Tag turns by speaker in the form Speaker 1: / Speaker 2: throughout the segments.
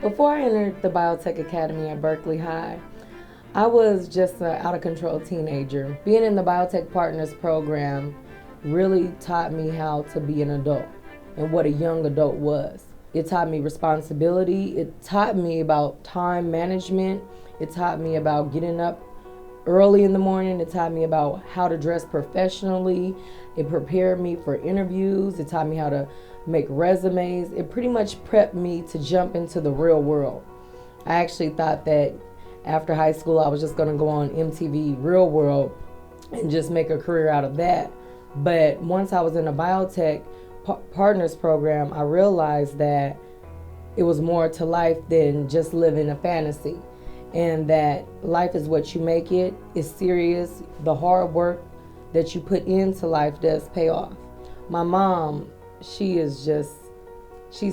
Speaker 1: Before I entered the Biotech Academy at Berkeley High, I was just an out-of-control teenager. Being in the Biotech Partners program really taught me how to be an adult and what a young adult was. It taught me responsibility. It taught me about time management. It taught me about getting up early in the morning. It taught me about how to dress professionally. It prepared me for interviews. It taught me how to make resumes. It pretty much prepped me to jump into the real world. I actually thought that after high school I was just going to go on MTV Real World and just make a career out of that. But once I was in a Biotech Partners program, I realized that it was more to life than just living a fantasy, and that life is what you make it. It's serious. The hard work that you put into life does pay off. My mom, she's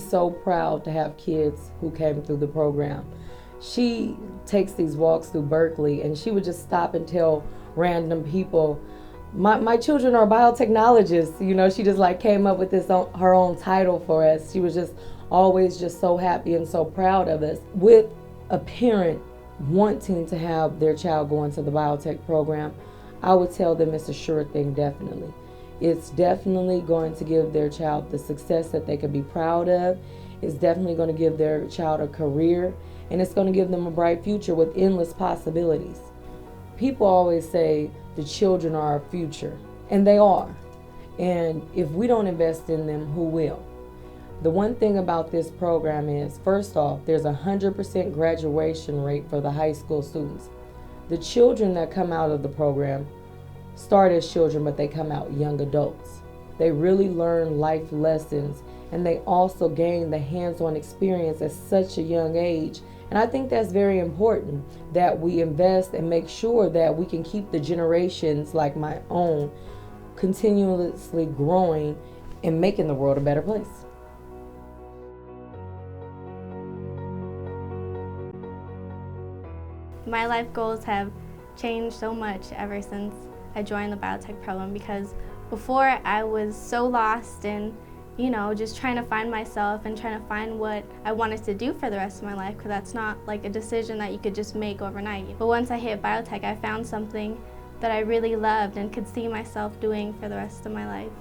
Speaker 1: so proud to have kids who came through the program. She takes these walks through Berkeley and she would just stop and tell random people, my children are biotechnologists. You know, she just like came up with her own title for us. She was just always just so happy and so proud of us. With a parent wanting to have their child go into the biotech program, I would tell them it's a sure thing, definitely. It's definitely going to give their child the success that they could be proud of. It's definitely going to give their child a career, and it's going to give them a bright future with endless possibilities. People always say the children are our future, and they are. And if we don't invest in them, who will? The one thing about this program is, first off, there's a 100% graduation rate for the high school students. The children that come out of the program start as children, but they come out young adults. They really learn life lessons, and they also gain the hands-on experience at such a young age. And I think that's very important, that we invest and make sure that we can keep the generations like my own continuously growing and making the world a better place.
Speaker 2: My life goals have changed so much ever since I joined the biotech program, because before I was so lost in, just trying to find myself and trying to find what I wanted to do for the rest of my life, because that's not like a decision that you could just make overnight. But once I hit biotech, I found something that I really loved and could see myself doing for the rest of my life.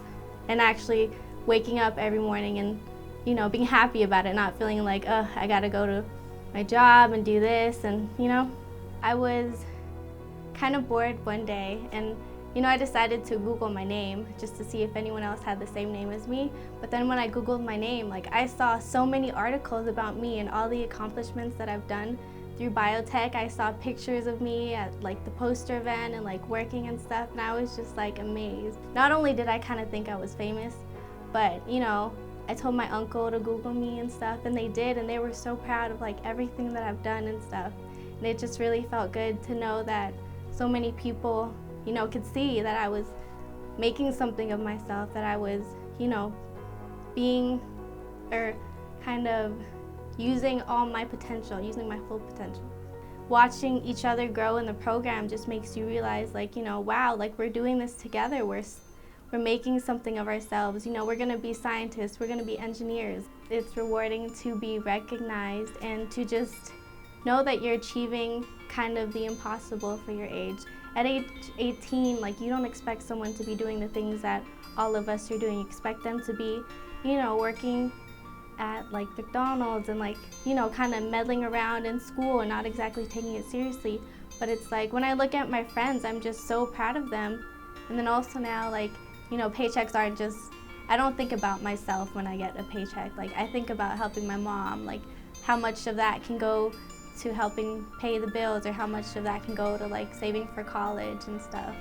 Speaker 2: And actually waking up every morning and, being happy about it, not feeling like, oh, I gotta go to my job and do this. And, I was kind of bored one day, and I decided to Google my name just to see if anyone else had the same name as me. But then when I Googled my name, I saw so many articles about me and all the accomplishments that I've done through biotech. I saw pictures of me at the poster event and working and stuff, and I was just amazed. Not only did I kind of think I was famous, but I told my uncle to Google me and stuff, and they did, and they were so proud of everything that I've done and stuff. And it just really felt good to know that so many people could see that I was making something of myself, that I was, being, or kind of using all my potential, using my full potential. Watching each other grow in the program just makes you realize, wow, we're doing this together. We're making something of ourselves. We're gonna be scientists, we're gonna be engineers. It's rewarding to be recognized and to just know that you're achieving kind of the impossible for your age. At age 18, you don't expect someone to be doing the things that all of us are doing. You expect them to be, working at McDonald's and kind of meddling around in school and not exactly taking it seriously. But it's when I look at my friends, I'm just so proud of them. And then also now, paychecks aren't just, I don't think about myself when I get a paycheck. I think about helping my mom, how much of that can go to helping pay the bills, or how much of that can go to saving for college and stuff.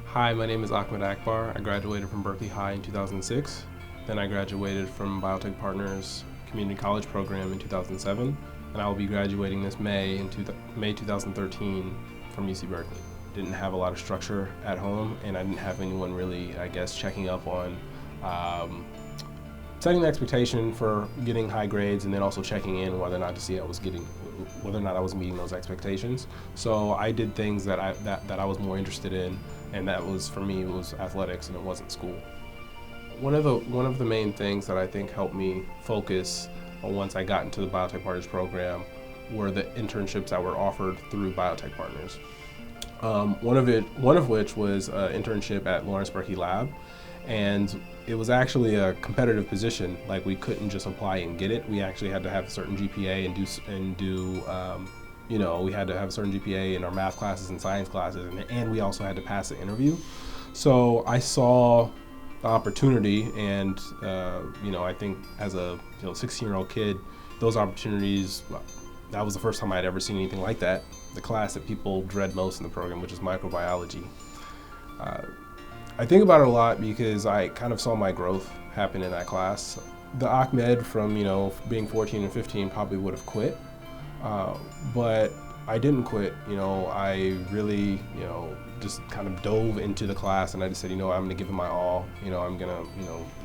Speaker 3: Hi, my name is Ahmed Akbar. I graduated from Berkeley High in 2006. Then I graduated from Biotech Partners Community College program in 2007, and I will be graduating this May in May 2013 from UC Berkeley. Didn't have a lot of structure at home, and I didn't have anyone really, checking up on setting the expectation for getting high grades, and then also checking in whether or not to see I was whether or not I was meeting those expectations. So I did things that I was more interested in, and that was, for me, it was athletics and it wasn't school. One of the main things that I think helped me focus once I got into the Biotech Partners program were the internships that were offered through Biotech Partners. One of which was an internship at Lawrence Berkeley Lab, and it was actually a competitive position. Like, we couldn't just apply and get it. We actually had to have a certain GPA we had to have a certain GPA in our math classes and science classes, and we also had to pass the interview. So I saw the opportunity, and I think as a 16-year-old kid, those opportunities, that was the first time I'd ever seen anything like that. The class that people dread most in the program, which is microbiology. I think about it a lot because I kind of saw my growth happen in that class. The Ahmed from being 14 and 15 probably would have quit, but I didn't quit. I really just kind of dove into the class, and I just said, I'm going to give it my all. I'm going to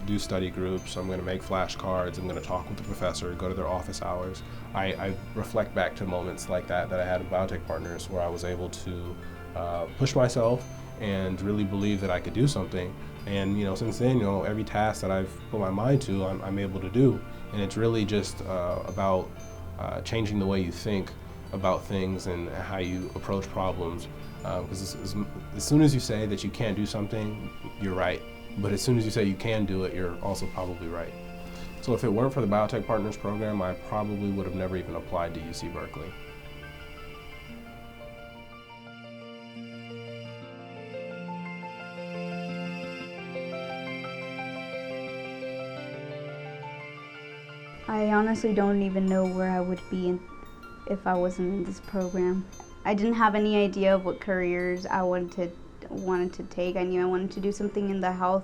Speaker 3: do study groups. I'm going to make flashcards. I'm going to talk with the professor, go to their office hours. I reflect back to moments like that I had at Biotech Partners, where I was able to push myself and really believe that I could do something. And since then, every task that I've put my mind to, I'm able to do. And it's really just about changing the way you think about things and how you approach problems. Because as soon as you say that you can't do something, you're right. But as soon as you say you can do it, you're also probably right. So if it weren't for the Biotech Partners program, I probably would have never even applied to UC Berkeley.
Speaker 4: I honestly don't even know where I would be if I wasn't in this program. I didn't have any idea of what careers I wanted to take. I knew I wanted to do something in the health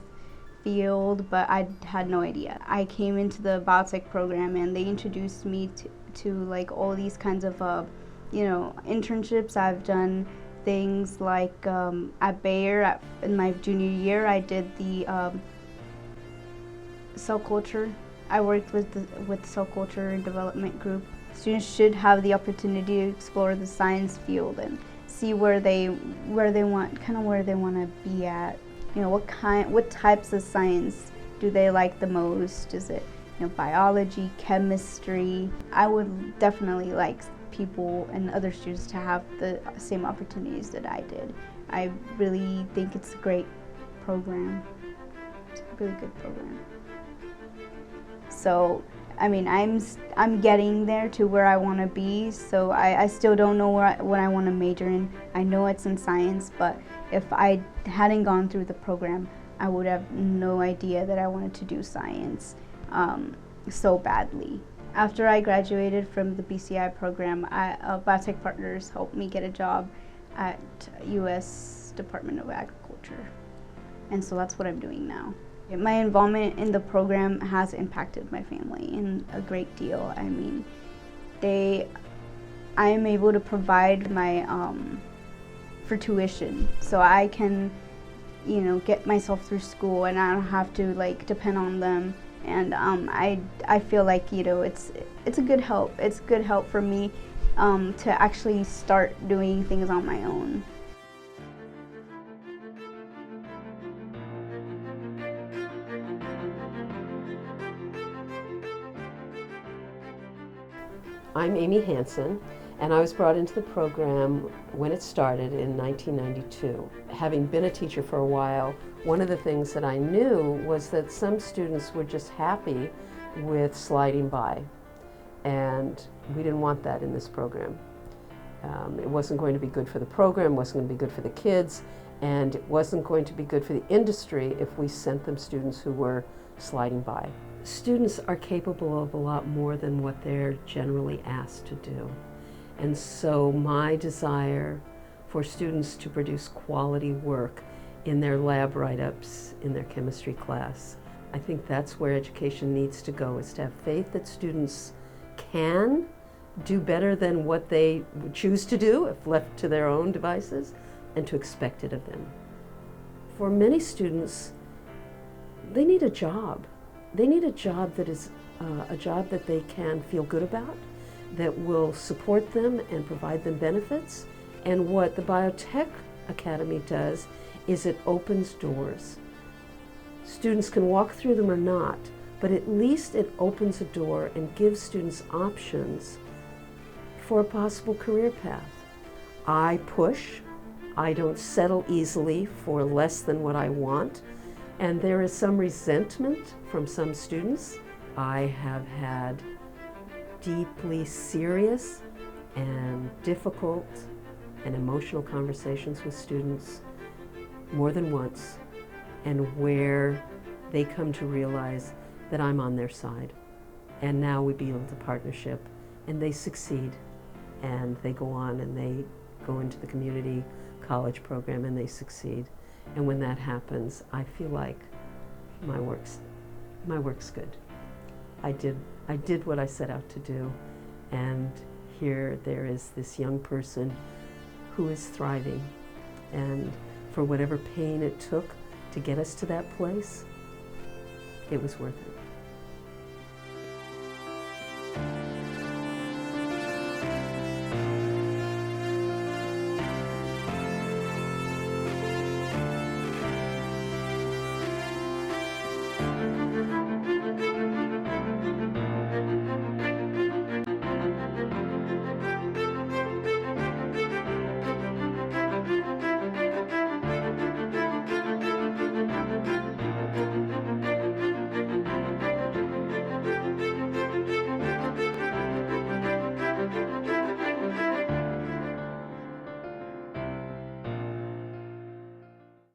Speaker 4: field, but I had no idea. I came into the biotech program, and they introduced me to like all these kinds of internships. I've done things like at Bayer in my junior year. I did the cell culture. I worked with the cell culture and development group. Students should have the opportunity to explore the science field and see where they want to be at. What types of science do they like the most? Is it biology, chemistry? I would definitely like people and other students to have the same opportunities that I did. I really think it's a great program. It's a really good program. So, I'm getting there to where I want to be, so I still don't know what I want to major in. I know it's in science, but if I hadn't gone through the program, I would have no idea that I wanted to do science so badly. After I graduated from the BCI program, Biotech Partners helped me get a job at U.S. Department of Agriculture, and so that's what I'm doing now. My involvement in the program has impacted my family in a great deal. I am able to provide for tuition, so I can, get myself through school, and I don't have to depend on them. And I feel like it's a good help. It's good help for me to actually start doing things on my own.
Speaker 5: I'm Amy Hansen, and I was brought into the program when it started in 1992. Having been a teacher for a while, one of the things that I knew was that some students were just happy with sliding by, and we didn't want that in this program. It wasn't going to be good for the program, wasn't going to be good for the kids, and it wasn't going to be good for the industry if we sent them students who were sliding by. Students are capable of a lot more than what they're generally asked to do. And so my desire for students to produce quality work in their lab write-ups, in their chemistry class, I think that's where education needs to go, is to have faith that students can do better than what they would choose to do if left to their own devices, and to expect it of them. For many students, they need a job. They need a job that is a job that they can feel good about, that will support them and provide them benefits. And what the Biotech Academy does is it opens doors. Students can walk through them or not, but at least it opens a door and gives students options for a possible career path. I push. I don't settle easily for less than what I want, and there is some resentment from some students. I have had deeply serious and difficult and emotional conversations with students more than once, and where they come to realize that I'm on their side. And now we build a partnership, and they succeed, and they go on and they go into the community college program and they succeed. And when that happens, I feel like my work's good. I did what I set out to do, and here there is this young person who is thriving, and for whatever pain it took to get us to that place, it was worth it.